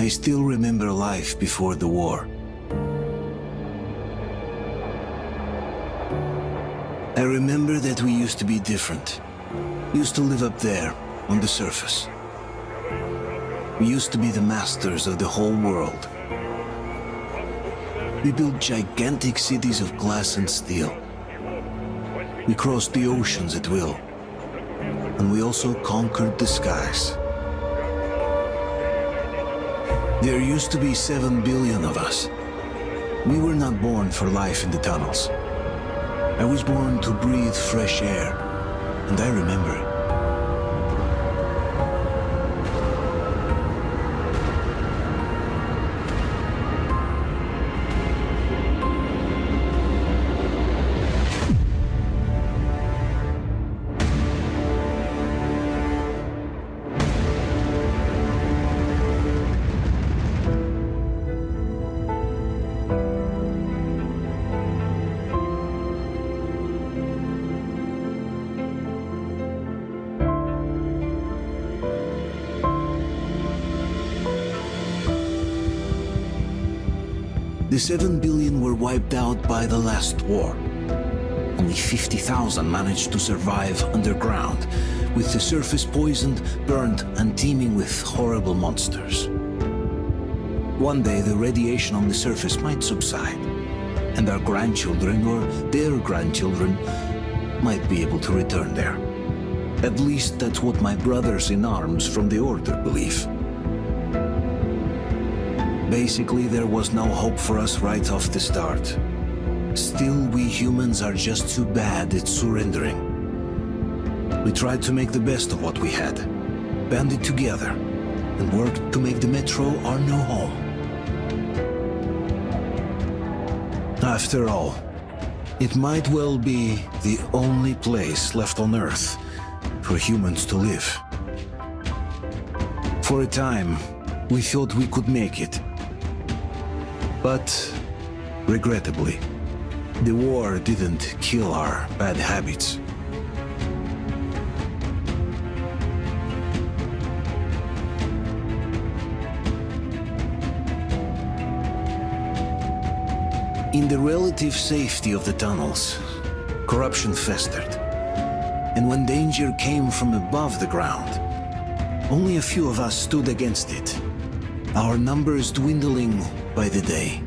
I still remember life before the war. I remember that we used to be different. Used to live up there, on the surface. We used to be the masters of the whole world. We built gigantic cities of glass and steel. We crossed the oceans at will. And we also conquered the skies. There used to be 7 billion of us. We were not born for life in the tunnels. I was born to breathe fresh air, and I remember it. The 7 billion were wiped out by the last war. Only 50,000 managed to survive underground, with the surface poisoned, burned, and teeming with horrible monsters. One day the radiation on the surface might subside, and our grandchildren or their grandchildren might be able to return there. At least that's what my brothers in arms from the Order believe. Basically, there was no hope for us right off the start. Still, we humans are just too bad at surrendering. We tried to make the best of what we had, banded together, and worked to make the Metro our new home. After all, it might well be the only place left on Earth for humans to live. For a time, we thought we could make it. But, regrettably, the war didn't kill our bad habits. In the relative safety of the tunnels, corruption festered. And when danger came from above the ground, only a few of us stood against it, our numbers dwindling by the day.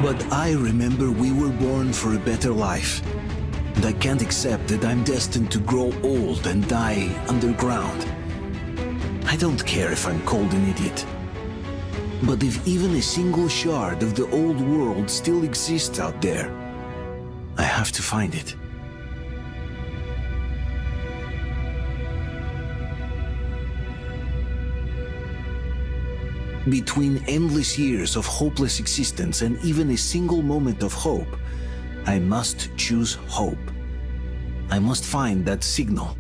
But I remember we were born for a better life, and I can't accept that I'm destined to grow old and die underground. I don't care if I'm called an idiot. But if even a single shard of the old world still exists out there, I have to find it. Between endless years of hopeless existence and even a single moment of hope, I must choose hope. I must find that signal.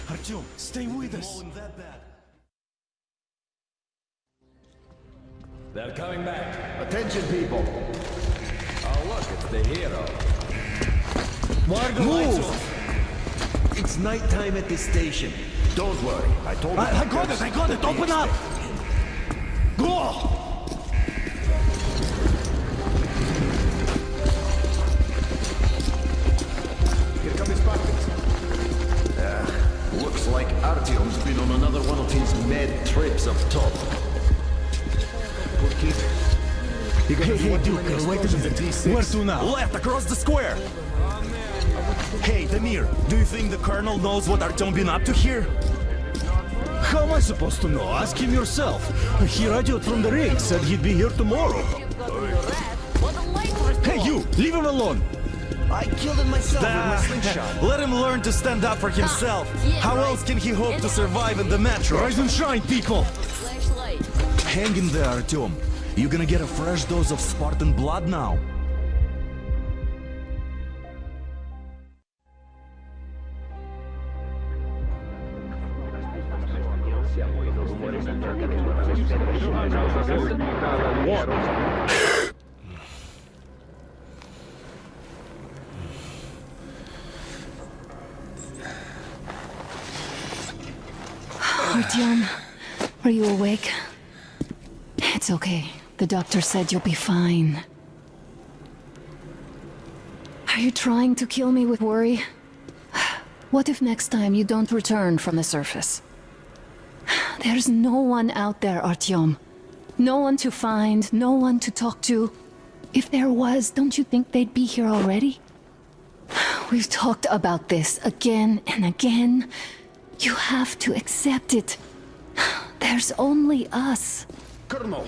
Artyom, stay with us. They're coming back. Attention, people. Oh, look, it's the hero. Move! It's nighttime at this station. Don't worry. I told you. I got it. Open up. Go! Here come his pockets. Looks like Artyom's been on another one of his mad trips up top. Hey, Duke, wait a minute. Where to now? Left, across the square. Hey, Damir, do you think the Colonel knows what Artyom been up to here? How am I supposed to know? Ask him yourself. He radioed from the ring, said he'd be here tomorrow. Hey, you! Leave him alone! I killed him myself with my slingshot. Let him learn to stand up for himself. How else can he hope to survive in the metro? Rise and shine, people! Hang in there, Artyom. You're gonna get a fresh dose of Spartan blood now. Artyom, are you awake? It's okay. The doctor said you'll be fine. Are you trying to kill me with worry? What if next time you don't return from the surface? There's no one out there, Artyom. No one to find, no one to talk to. If there was, don't you think they'd be here already? We've talked about this again and again. You have to accept it. There's only us. Colonel!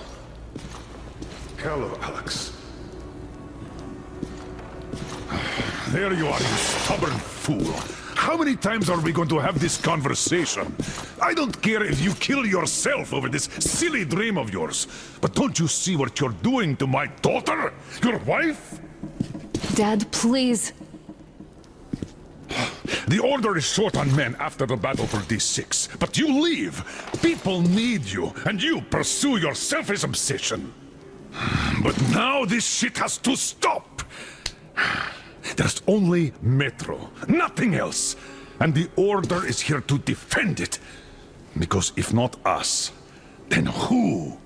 Hello, Alex. There you are, you stubborn fool. How many times are we going to have this conversation? I don't care if you kill yourself over this silly dream of yours, but don't you see what you're doing to my daughter? Your wife? Dad, please. The Order is short on men after the battle for D6, but you leave. People need you, and you pursue your selfish obsession. But now this shit has to stop. There's only Metro, nothing else. And the Order is here to defend it. Because if not us, then who?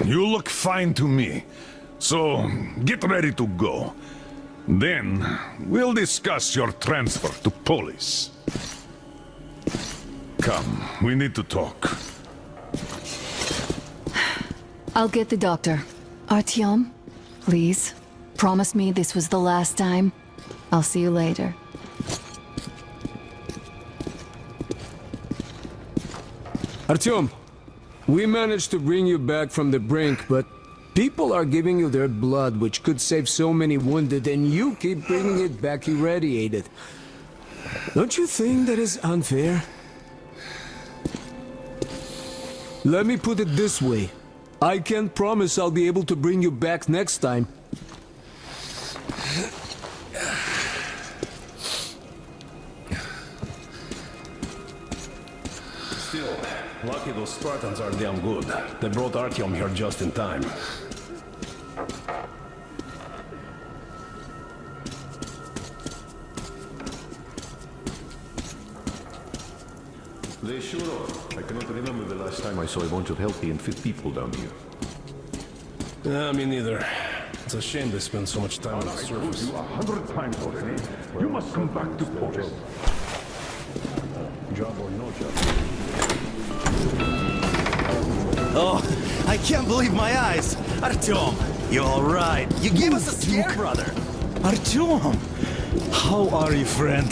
You look fine to me. So, get ready to go. Then, we'll discuss your transfer to Polis. Come, we need to talk. I'll get the doctor. Artyom, please, promise me this was the last time. I'll see you later. Artyom, we managed to bring you back from the brink, but people are giving you their blood, which could save so many wounded, and you keep bringing it back irradiated. Don't you think that is unfair? Let me put it this way. I can't promise I'll be able to bring you back next time. Still, lucky those Spartans are damn good. They brought Artyom here just in time. They sure are. I cannot remember the last time I saw a bunch of healthy and fit people down here. Yeah, me neither. It's a shame they spend so much time on the surface. 100 times already. You must come back to Polis. Job or no job. Oh, I can't believe my eyes! Artyom, you alright? You gave us a scare, brother! Artyom! How are you, friend?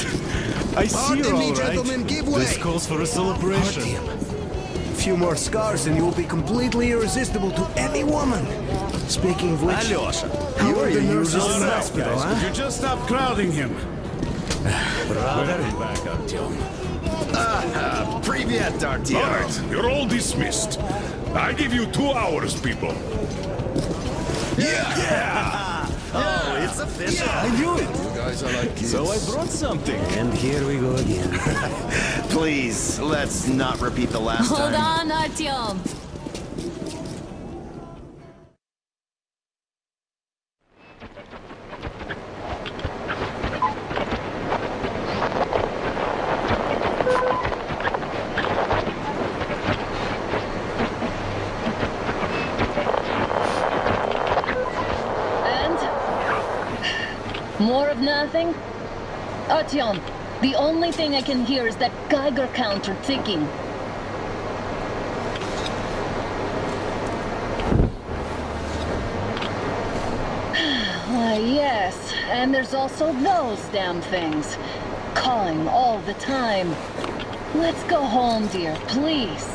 I see you're Pardon me, all right. gentlemen, give way! This calls for a celebration. Artyom, a few more scars and you will be completely irresistible to any woman. Speaking of which, Alyosha, you are the nurses in All the right, hospital, guys, huh? could you just stop crowding him? Brother. Back, Artyom. Привет, All Artyom! right, you're all dismissed. I give you 2 hours, people. Oh, it's official! I knew it. Guys are like kids. So I brought something. And here we go again. Please, let's not repeat the last Hold time. on, Artyom. More of nothing? Artyom, the only thing I can hear is that Geiger counter ticking. Why, yes, and there's also those damn things. Calling all the time. Let's go home, dear, please.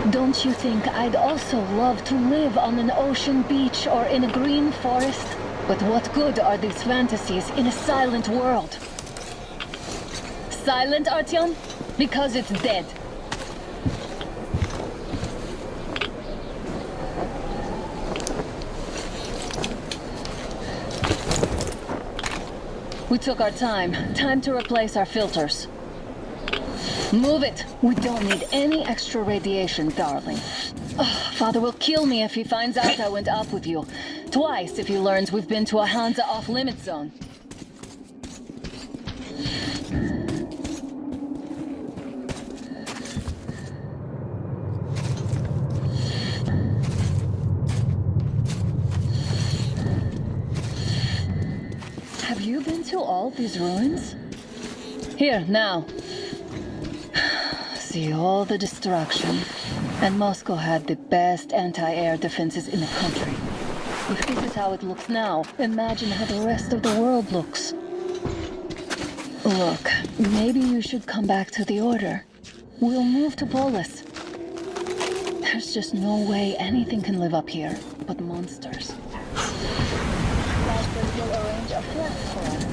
Don't you think I'd also love to live on an ocean beach or in a green forest? But what good are these fantasies in a silent world? Silent, Artyom? Because it's dead. We took our time. Time to replace our filters. Move it! We don't need any extra radiation, darling. Oh, Father will kill me if he finds out I went up with you. Twice if he learns we've been to a Hansa off-limit zone. Have you been to all these ruins? Here, now. See all the destruction. And Moscow had the best anti-air defenses in the country. If this is how it looks now, imagine how the rest of the world looks. Look, maybe you should come back to the Order. We'll move to Polis. There's just no way anything can live up here but monsters. Lasted will arrange a flat for us.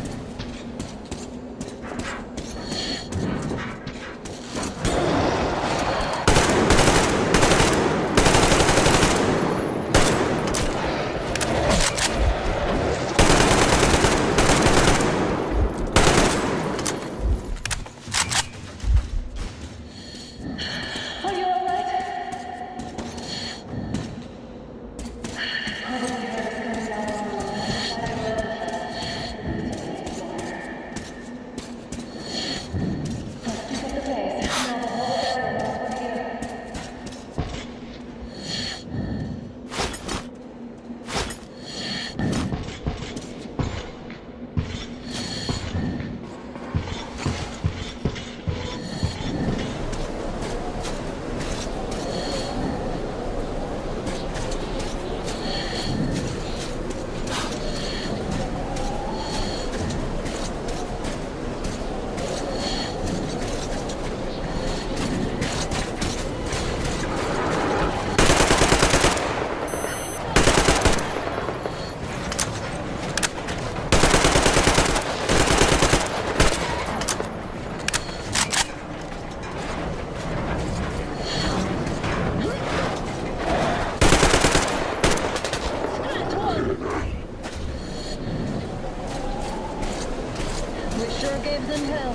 Sure gave them hell.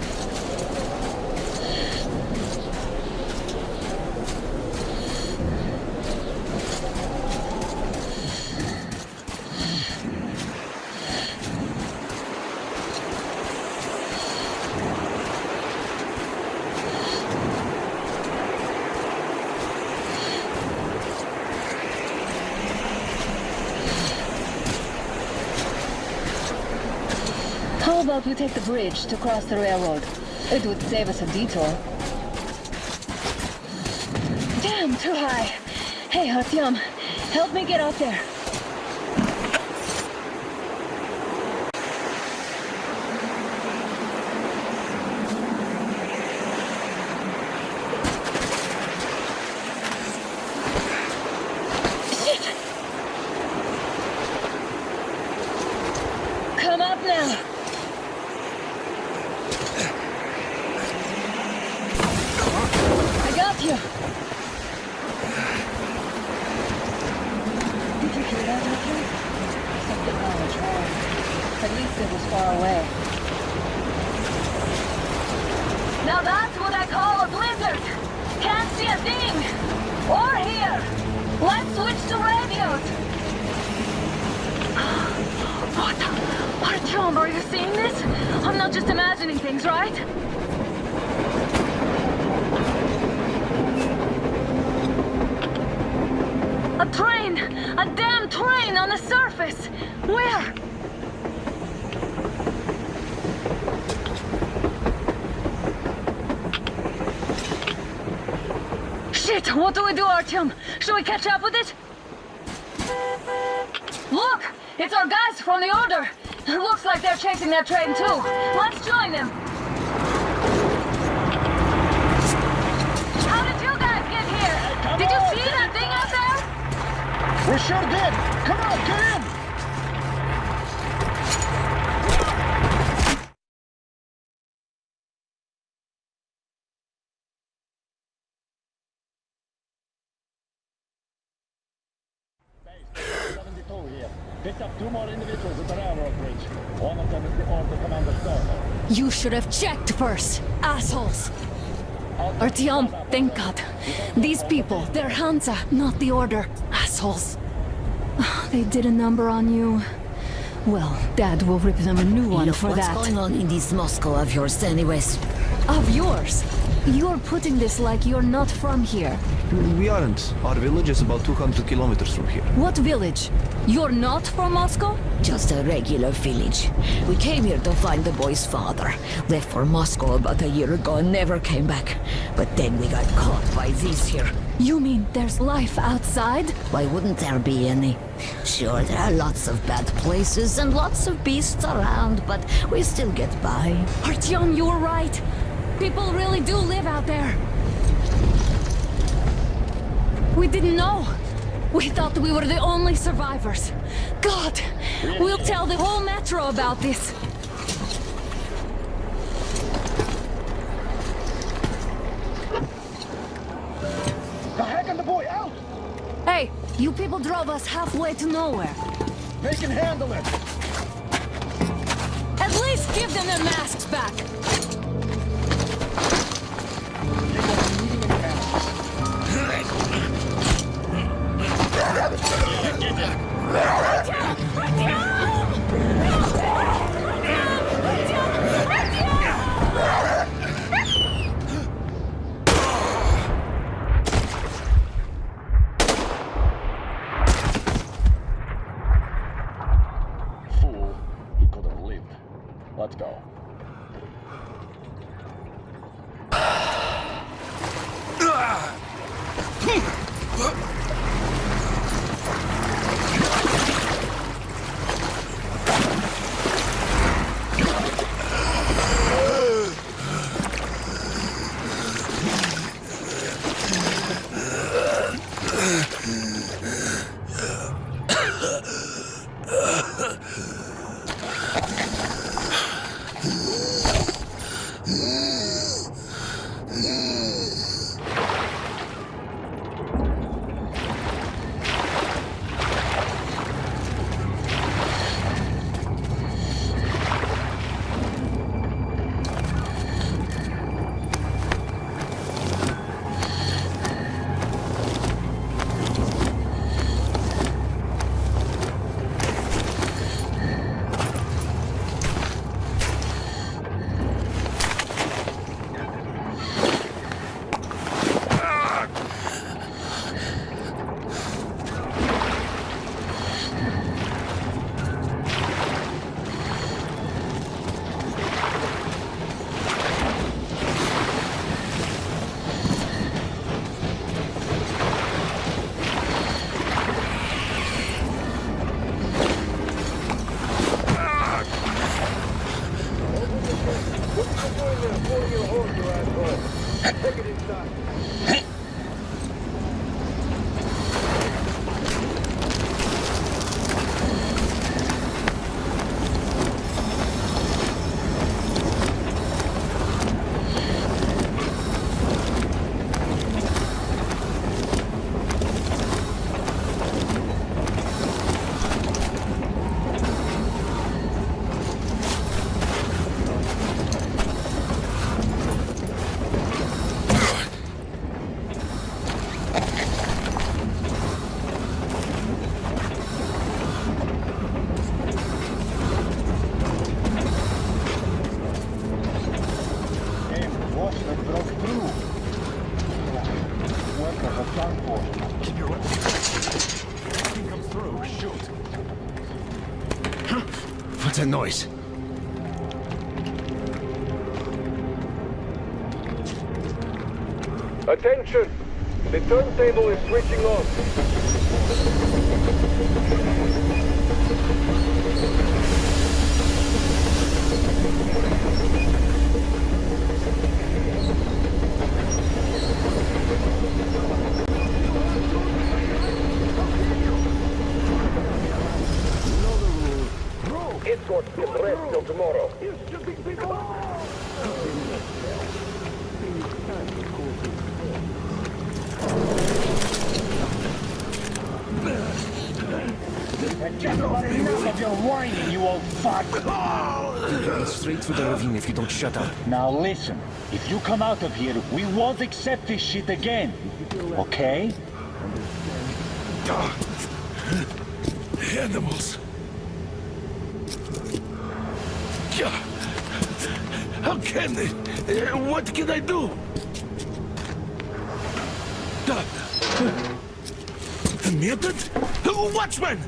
How about we take the bridge to cross the railroad? It would save us a detour. Damn, too high. Hey, Artyom, help me get out there. Shit! Come up now. I got you. Did you hear that, Artyom? Something was wrong. At least it was far away. Now that's what I call a blizzard. Can't see a thing. Or hear. Let's switch to radios. What? Artyom, are you seeing this? I'm not just imagining things, right? A train! A damn train on the surface! Where? Shit! What do we do, Artyom? Should we catch up with it? Look! It's our guys from the Order! Looks like they're chasing that train too! Let's join them! How did you guys get here? Did you see that thing out there? We sure did! Come on, get in! Picked up 2 more individuals at the railroad bridge. One of them is the Order commander's daughter. You should have checked first, assholes! Artyom, thank God. These people, they're Hansa, not the Order. Assholes. They did a number on you. Well, Dad will rip them a new one for that. What's going on in this Moscow of yours anyways? Of yours? You're putting this like you're not from here. We aren't. Our village is about 200 kilometers from here. What village? You're not from Moscow? Just a regular village. We came here to find the boy's father. Left for Moscow about a year ago and never came back. But then we got caught by these here. You mean there's life outside? Why wouldn't there be any? Sure, there are lots of bad places and lots of beasts around, but we still get by. Artyom, you were right. People really do live out there. We didn't know. We thought we were the only survivors. God, we'll tell the whole metro about this. The heck and the boy out! Hey, you people drove us halfway to nowhere. They can handle it! At least give them their masks back. Fool. He could have lived. Let's go. What's that noise? Attention! The turntable is switching on. Escort can rest till tomorrow. Enough of your whining, you old fuck! Going straight for the ravine if you don't shut up. Now listen, if you come out of here, we won't accept this shit again. Okay? Animals. How can they? What can I do? A mutant? Watchman!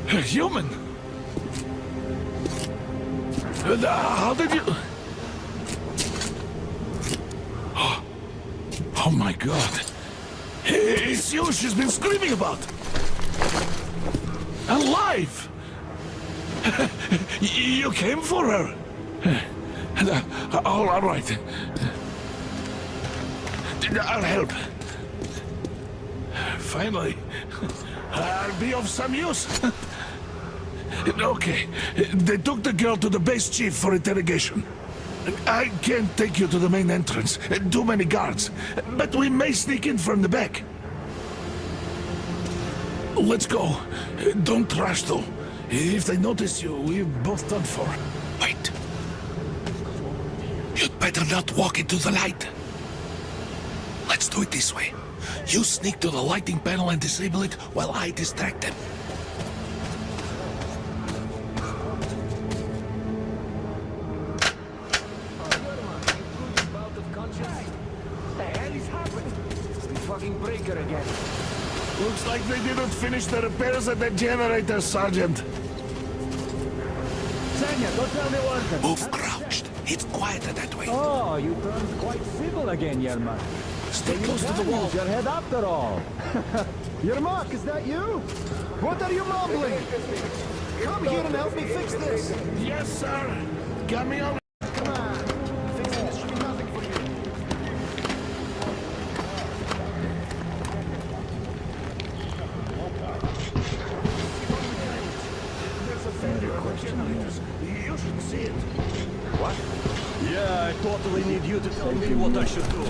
A human? How did you... Oh my god. It's you she's been screaming about. Alive! You came for her. All right. I'll help. Finally, I'll be of some use. Okay, they took the girl to the base chief for interrogation. I can't take you to the main entrance. Too many guards. But we may sneak in from the back. Let's go. Don't rush, though. If they notice you, we're both done for. Wait. You'd better not walk into the light. Let's do it this way. You sneak to the lighting panel and disable it while I distract them. Breaker again. Looks like they didn't finish the repairs at the generator, Sergeant. Sanya, don't tell me what. Move crouched. It's quieter that way. Oh, you turned quite civil again, Yermak. Stay close to the wall. Your head after all. Yermak, is that you? What are you mumbling? Come here and help me fix this. Yes, sir. Got me on. Come on. Fixing this should be nothing for you. You should see it. What? Yeah, I totally need you to tell me what I should do.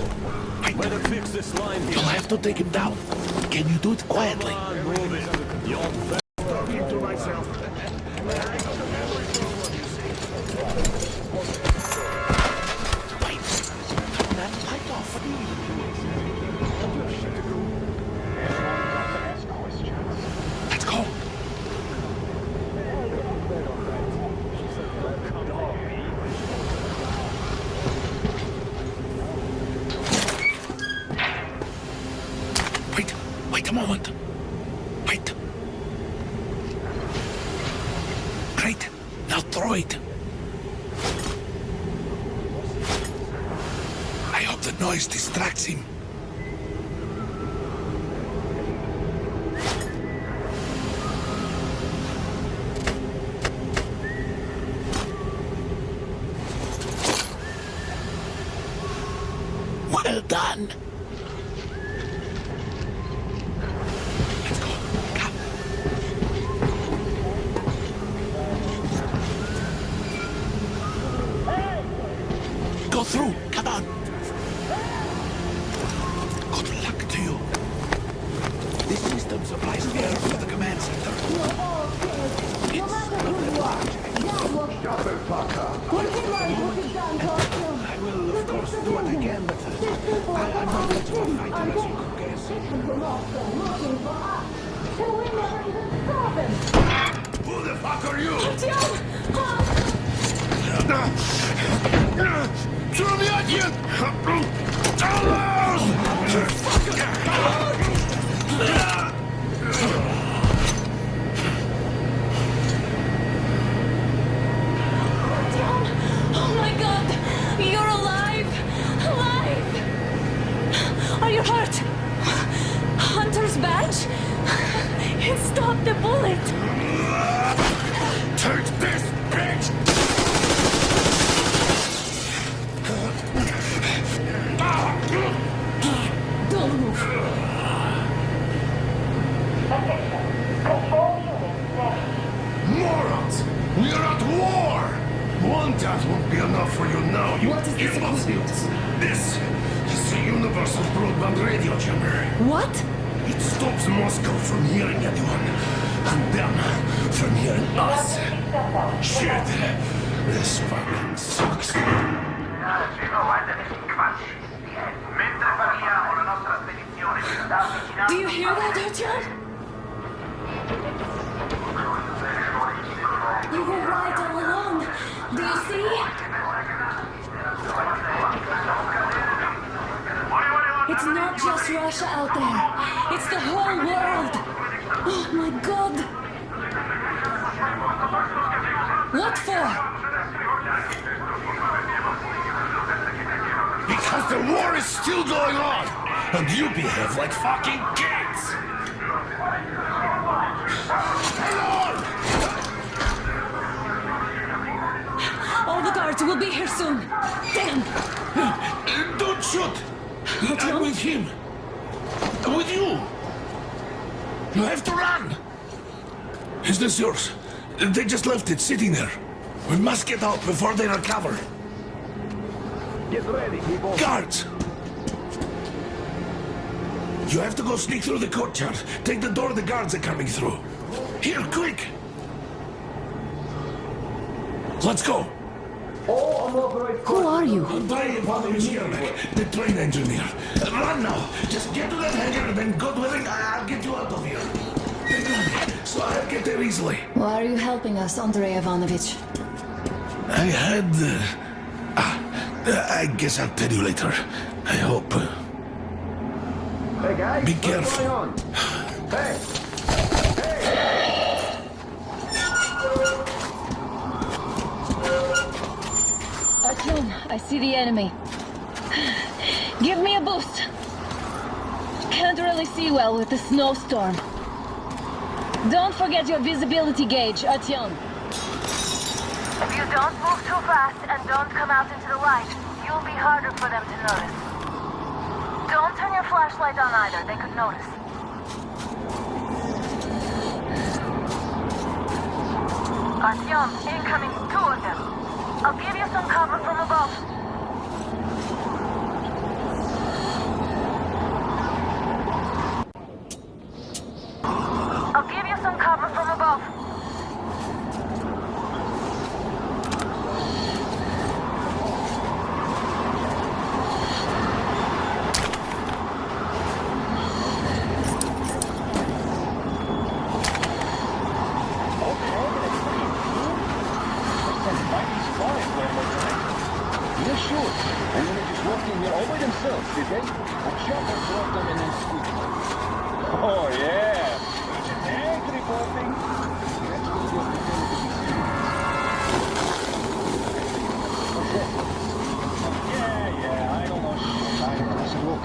Better fix this line here. You'll have to take him down. Can you do it quietly? Come on, move it. You're Talking to myself. Wait. Turn that light off. Let's go. Wait a moment. Wait. Great. Now throw it. I hope the noise distracts him. Well done. Let's go. Come. Go through. Come on. Good luck to you. This system supplies air for the command center. It's I will, of course, do what I can, but I'm not much of a fighter, as you could guess. Who the fuck are you? Throw me at you! The bullet! Take this, bitch! Don't move. Morons! We are at war! One death won't be enough for you now, you What is this imbeciles! This is the universal broadband radio jammer. What? It stops Moscow from hearing anyone, and them from hearing us. Shit! This fucking sucks. Do you hear that, Artyom? You were right all along. Do you see? It's not just Russia out there. It's the whole world. Oh my God. What for? Because the war is still going on, and you behave like fucking kids! Hang on! All the guards will be here soon. Damn. Don't shoot! I'm with him. With you. You have to run. Is this yours? They just left it sitting there. We must get out before they recover. Get ready, people. Guards! You have to go sneak through the courtyard. Take the door the guards are coming through. Here, quick! Let's go! Who are you? Andrei Ivanovich Yermak, the train engineer. Run now! Just get to that hangar, then God willing, I'll get you out of here. They know me, so I'll get there easily. Why are you helping us, Andrei Ivanovich? I had... I guess I'll tell you later. I hope. Hey guys, Be careful. what's going on? Hey! Artyom, I see the enemy. Give me a boost. Can't really see well with the snowstorm. Don't forget your visibility gauge, Artyom. If you don't move too fast and don't come out into the light, you'll be harder for them to notice. Don't turn your flashlight on either, they could notice. Artyom, incoming, 2 of them. I'll give you some cover from above. I'll give you some cover from above. Oh, yeah. Agent Hank reporting. Yeah, I don't know shit. I don't know. So look.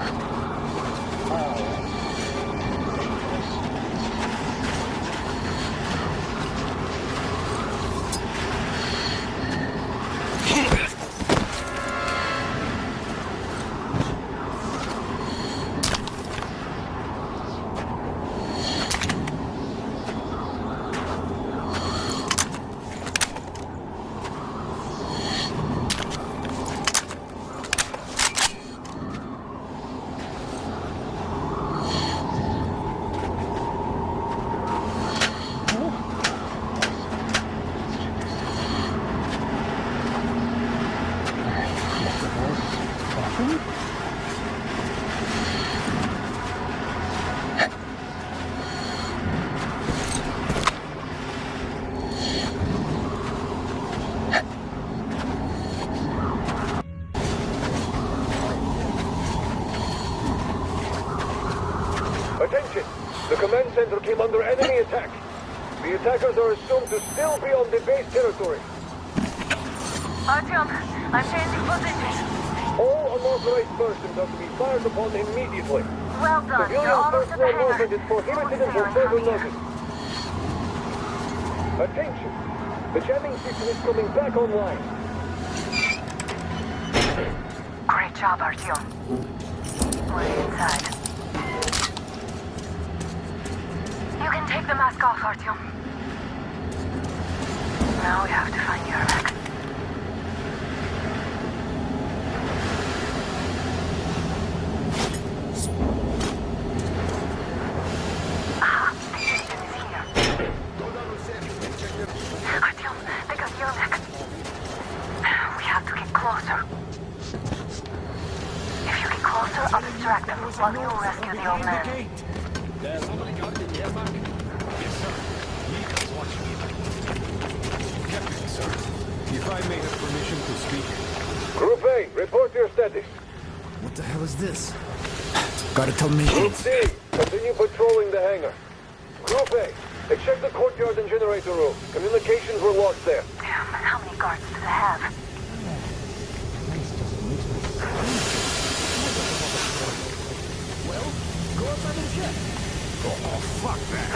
Attention! The command center came under enemy attack. The attackers are assumed to still be on the base territory. Artyom, I'm changing position. All unauthorized persons are to be fired upon immediately. Well done, you're Civilian almost at the personnel hangar. movement is prohibited until further notice. Attention! The jamming system is coming back online. Great job, Artyom. We're inside. You can take the mask off, Artyom. Now we have to find Yermak. Ah, the engine is here. Artyom, they got Yermak. We have to get closer. If you get closer, I'll distract them while you rescue the old man. Somebody got the Yermak? Yes, sir. Nico's watching me. Captain, sir. If I may have permission to speak. Group A, report your status. What the hell is this? Gotta tell me. Group C, continue patrolling the hangar. Group A, check the courtyard and generator room. Communications were lost there. Damn, how many guards do they have? Go outside and check. Oh, fuck that.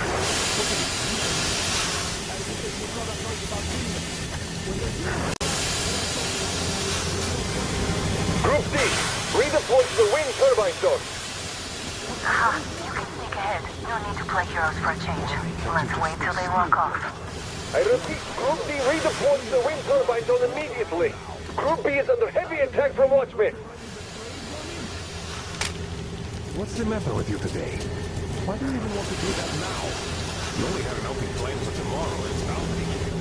Group D, redeploy to the wind turbine zone. Aha, you can sneak ahead. No need to play heroes for a change. Let's wait till they walk off. I repeat, Group D redeploy to the wind turbine zone immediately. Group B is under heavy attack from Watchmen. What's the matter with you today? Why do you even want to do that now? You only had an open plan for tomorrow, and it's now weekend.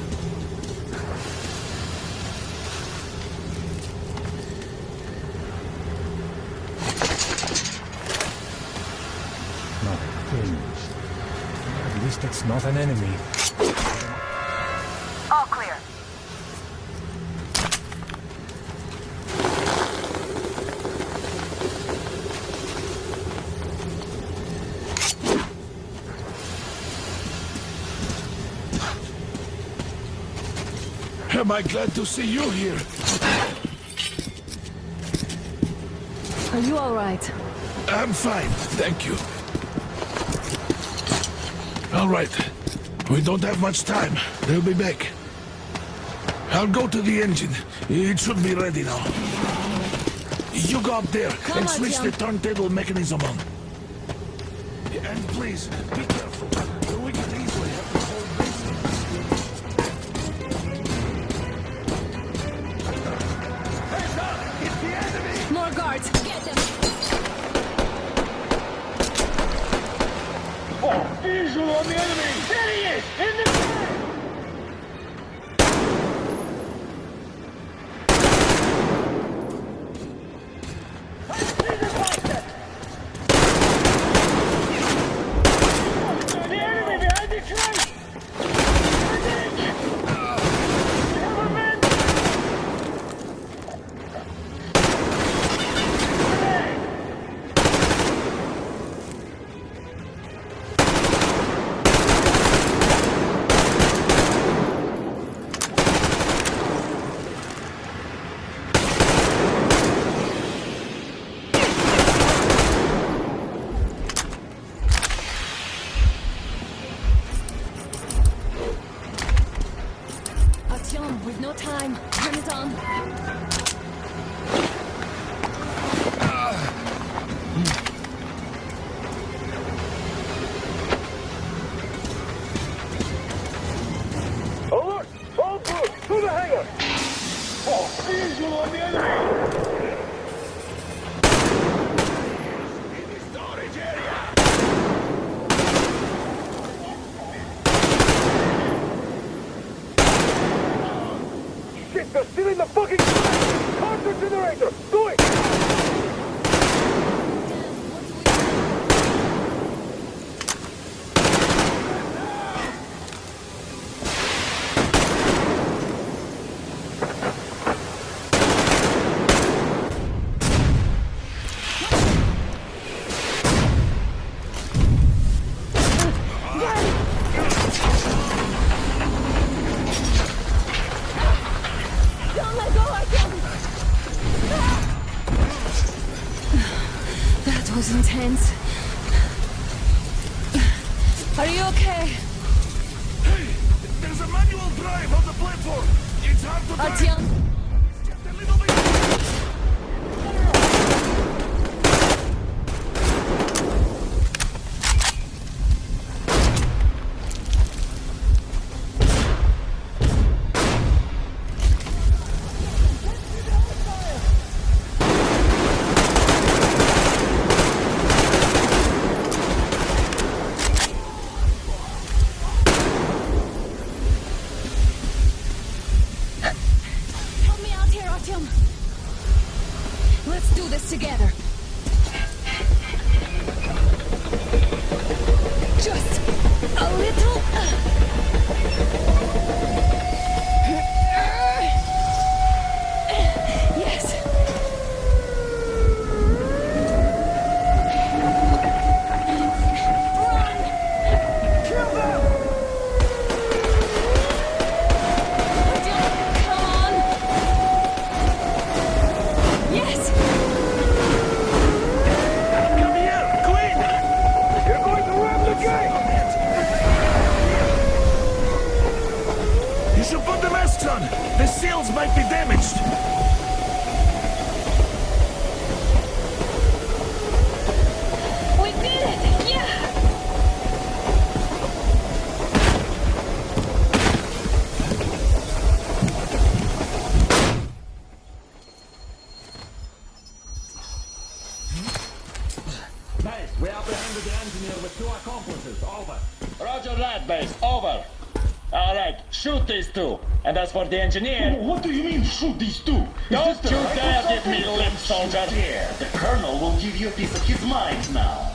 Nothing. At least it's not an enemy. All clear. Am I glad to see you here? Are you all right? I'm fine, thank you. All right. We don't have much time. They'll be back. I'll go to the engine. It should be ready now. You go up there and switch the turntable mechanism on. And please, be careful. We can easily have the whole base. Heads up! It's the enemy! More guards! Get them! Oh, visual on the enemy! There he is! In the back! The enemy behind the trench! Artyom, with no time. Turn it on. Alert! All crew, to the hangar! Oh, visual on the enemy! Shit, they're still in the fucking fire! Carter generator! Do it! Don't let go, Artyom! Artyom! Help me out here, Artyom! Let's do this together! Just a little... Yes! Come on! Yes! Come here, Queen! You're going to ram the gate! You should put the masks on. The seals might be damaged. We did it! Yeah! Base, we apprehended the engineer with 2 accomplices. Over. Roger that, base. Over. All right, shoot these 2. And as for the engineer... What do you mean, shoot these 2? Don't you dare give me lip, soldier! Here, the Colonel will give you a piece of his mind now.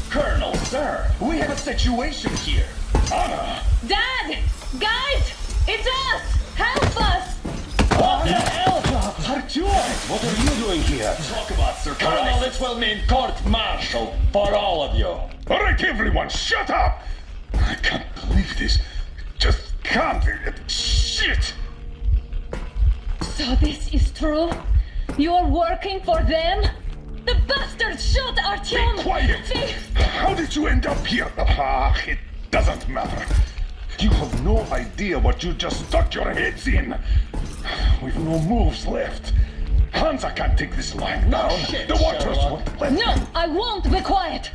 Colonel, sir, we have a situation here. Anna! Dad! Guys! It's us! Help us! What the hell? Artyom, what are you doing here? Talk about surprise. Colonel, this will mean court-martial for all of you. All right, everyone, shut up! I can't believe this. Just can't. Shit! So this is true? You're working for them? The bastards shot Artyom! Be quiet! How did you end up here? It doesn't matter. You have no idea what you just stuck your heads in. We've no moves left. Hansa can't take this line down. Shit, The waters Sherlock. won't let No, I won't be quiet!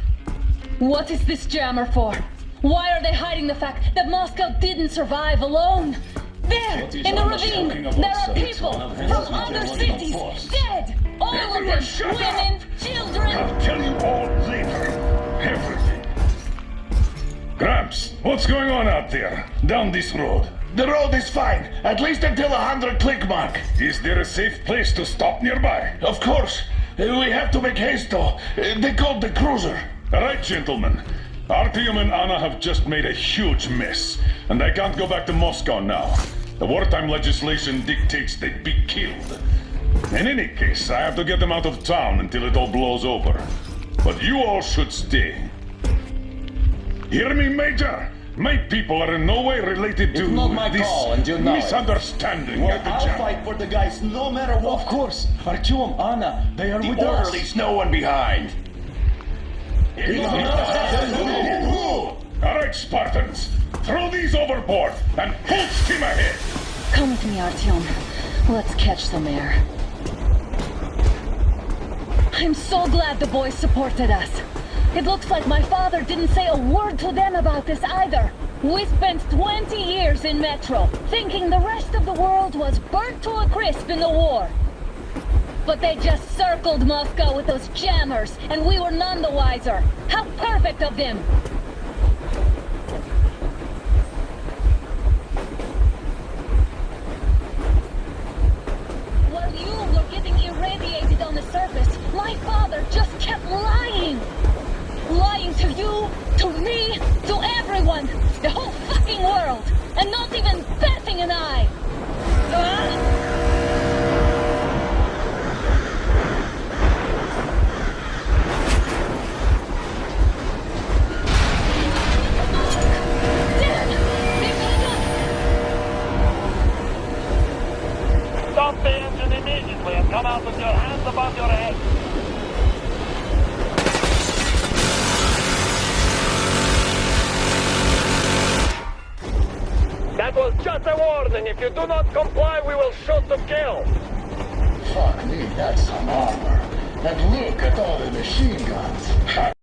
What is this jammer for? Why are they hiding the fact that Moscow didn't survive alone? There, What is in the Anna ravine, talking about, there are sir? people It's one of from his other material cities, force. dead! All of Everyone them, shut up! women, children! I'll tell you all later. Everything. Gramps, what's going on out there? Down this road? The road is fine, at least until 100 click mark. Is there a safe place to stop nearby? Of course. We have to make haste though. They called the cruiser. All right, gentlemen. Artyom and Anna have just made a huge mess, and they can't go back to Moscow now. The wartime legislation dictates they be killed. In any case, I have to get them out of town until it all blows over. But you all should stay. Hear me, Major? My people are in no way related to It's not my this call, and you know it. misunderstanding Well, at the I'll jam. fight for the guys no matter what. Of course. Artyom, Anna, they are with us. Leaves no one behind. All right, Spartans, throw these overboard and full steam ahead. Come with me, Artyom. Let's catch some air. I'm so glad the boys supported us. It looks like my father didn't say a word to them about this either. We spent 20 years in Metro, thinking the rest of the world was burnt to a crisp in the war. But they just circled Moscow with those jammers, and we were none the wiser. How perfect of them! While you were getting irradiated on the surface, my father just kept lying! Lying to you, to me, to everyone! The whole fucking world! And not even batting an eye! Stop the engine immediately and come out with your hands above your head. That was just a warning. If you do not comply, we will shoot to kill. Fuck me, that's some armor. And look at all the machine guns.